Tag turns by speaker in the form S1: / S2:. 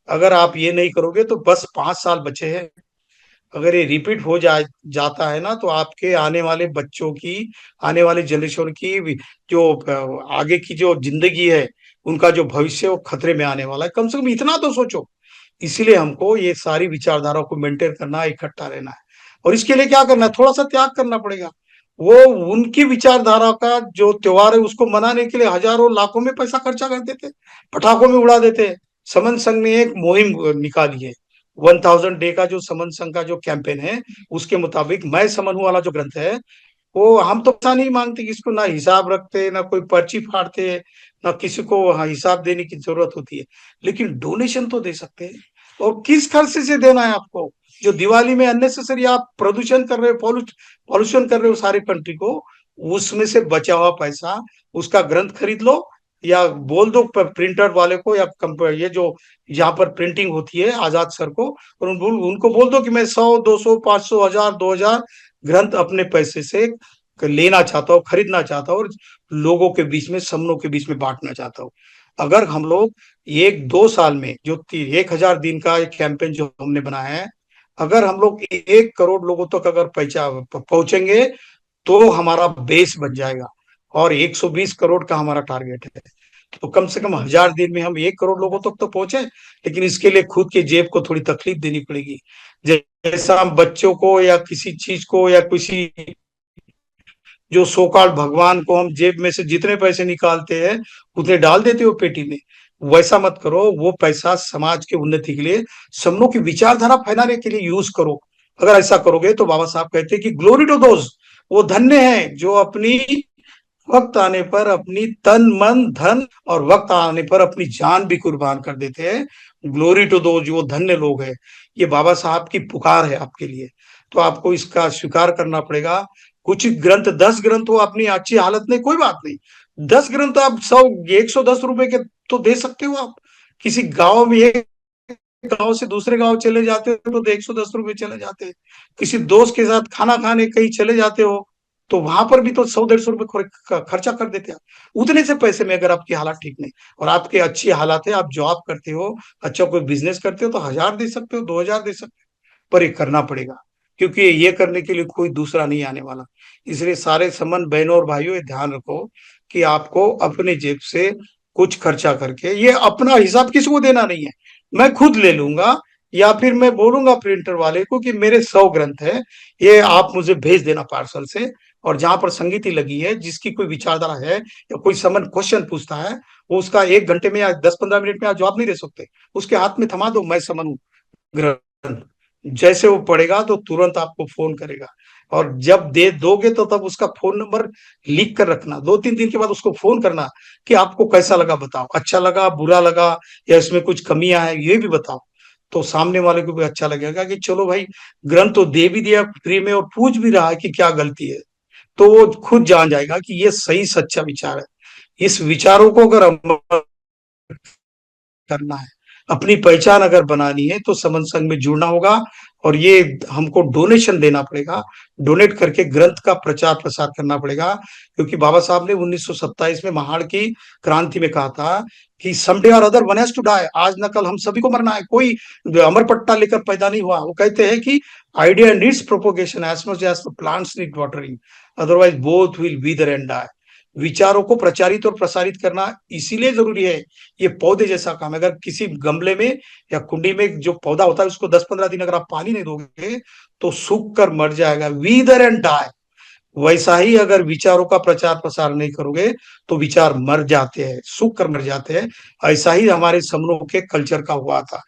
S1: अगर आप ये नहीं करोगे तो बस 5 साल बचे हैं। अगर ये रिपीट हो जाता है ना, तो आपके आने वाले बच्चों की, आने वाले जनरेशन की जो आगे की जो जिंदगी है, उनका जो भविष्य है, वो खतरे में आने वाला है। कम से कम इतना तो सोचो। इसीलिए हमको ये सारी विचारधारा को मेंटेन करना है, इकट्ठा रहना है। और इसके लिए क्या करना है, थोड़ा सा त्याग करना पड़ेगा। वो उनकी विचारधारा का जो त्योहार है उसको मनाने के लिए हजारों लाखों में पैसा खर्चा कर देते, पटाखों में उड़ा देते हैं। समन संघ ने एक मुहिम निकाली है, 1000 डे का जो समन संघ का जो कैंपेन है, उसके मुताबिक मैं समन हूं वाला जो ग्रंथ है, वो हम तो पैसा नहीं मांगते, किसको ना हिसाब रखते, ना कोई पर्ची फाड़ते, ना किसी को हिसाब देने की जरूरत होती है। लेकिन डोनेशन तो दे सकते हैं। और किस खर्चे से देना है आपको? जो दिवाली में अननेसेसरी आप प्रदूषण कर रहे हो, पॉल्यूशन कर रहे हो सारे कंट्री को, उसमें से बचा हुआ पैसा, उसका ग्रंथ खरीद लो, या बोल दो प्रिंटर वाले को, या ये जो यहाँ पर प्रिंटिंग होती है आजाद सर को, और उनको बोल दो कि मैं 100, 200, 500, 1000, 2000 ग्रंथ अपने पैसे से लेना चाहता हूँ, खरीदना चाहता हूँ, और लोगों के बीच में, समनों के बीच में बांटना चाहता हूँ। अगर हम लोग 1-2 साल में जो 1000 दिन का एक कैंपेन जो हमने बनाया है, अगर हम लोग 1 करोड़ लोगों तक अगर पहुंचेंगे, तो हमारा बेस बन जाएगा। और 120 करोड़ का हमारा टारगेट है। तो कम से कम 1000 दिन में हम 1 करोड़ लोगों तक तो पहुंचे। लेकिन इसके लिए खुद के जेब को थोड़ी तकलीफ देनी पड़ेगी। जैसा हम बच्चों को या किसी चीज को या किसी जो सोकाल भगवान को हम जेब में से जितने पैसे निकालते हैं उतने डाल देते हो पेटी में, वैसा मत करो। वो पैसा समाज के उन्नति के लिए, सबनों की विचारधारा फैलाने के लिए यूज करो। अगर ऐसा करोगे तो बाबा साहब कहते हैं कि ग्लोरी टू दोज, वो धन्य है जो अपनी वक्त आने पर अपनी तन मन धन, और वक्त आने पर अपनी जान भी कुर्बान कर देते हैं। ग्लोरी टू दो, जो धन्य लोग हैं। ये बाबा साहब की पुकार है आपके लिए। तो आपको इसका स्वीकार करना पड़ेगा। कुछ ग्रंथ, 10 ग्रंथ हो अपनी अच्छी हालत में, कोई बात नहीं। 10 ग्रंथ आप 110 रुपए के तो दे सकते हो आप। किसी गांव में, एक गांव से दूसरे गांव चले जाते हो तो 110 रुपए चले जाते हैं। किसी दोस्त के साथ खाना खाने कहीं चले जाते हो, तो वहां पर भी तो 100-150 रुपए खर्चा कर देते हैं। उतने से पैसे में अगर आपकी हालत ठीक नहीं, और आपकी अच्छी हालत है, आप जॉब करते हो, अच्छा कोई बिजनेस करते हो, तो 1000 दे सकते हो, 2000 दे सकते हो। पर ये करना पड़ेगा, क्योंकि ये करने के लिए कोई दूसरा नहीं आने वाला। इसलिए सारे संबंध बहनों और भाइयों, ये ध्यान रखो कि आपको अपने जेब से कुछ खर्चा करके, ये अपना हिसाब किसी को देना नहीं है। मैं खुद ले लूंगा, या फिर मैं बोलूंगा प्रिंटर वाले को कि मेरे 100 ग्रंथ है, ये आप मुझे भेज देना पार्सल से। और जहां पर संगीति लगी है, जिसकी कोई विचारधारा है, या कोई समन क्वेश्चन पूछता है, वो उसका 1 घंटे में या 10-15 मिनट में आप जवाब नहीं दे सकते, उसके हाथ में थमा दो, मैं समन हूँ ग्रंथ। जैसे वो पढ़ेगा तो तुरंत आपको फोन करेगा। और जब दे दोगे तो तब उसका फोन नंबर लिख कर रखना, 2-3 दिन के बाद उसको फोन करना कि आपको कैसा लगा, बताओ, अच्छा लगा, बुरा लगा, या इसमें कुछ कमियां हैं, ये भी बताओ। तो सामने वाले को भी अच्छा लगेगा कि चलो भाई, ग्रंथ तो दे भी दिया फ्री में, और पूछ भी रहा है कि क्या गलती है। तो वो खुद जान जाएगा कि ये सही सच्चा विचार है। इस विचारों को अगर हम करना है, अपनी पहचान अगर बनानी है, तो समन संघ में जुड़ना होगा। और ये हमको डोनेशन देना पड़ेगा, डोनेट करके ग्रंथ का प्रचार प्रसार करना पड़ेगा। क्योंकि बाबा साहब ने 1927 में महाड़ की क्रांति में कहा था कि समडे और other one has to die, आज न कल हम सभी को मरना है। कोई अमर पट्टा लेकर पैदा नहीं हुआ। वो कहते हैं कि idea needs propagation as much as plants need watering, otherwise both will wither and die. विचारों को प्रचारित और प्रसारित करना इसीलिए जरूरी है। ये पौधे जैसा काम है। अगर किसी गमले में या कुंडी में जो पौधा होता है, उसको 10-15 दिन अगर आप पानी नहीं दोगे, तो सूख कर मर जाएगा, वीदर एंड डाई। वैसा ही अगर विचारों का प्रचार प्रसार नहीं करोगे, तो विचार मर जाते हैं, सूख कर मर जाते हैं। ऐसा ही हमारे समनों के कल्चर का हुआ था।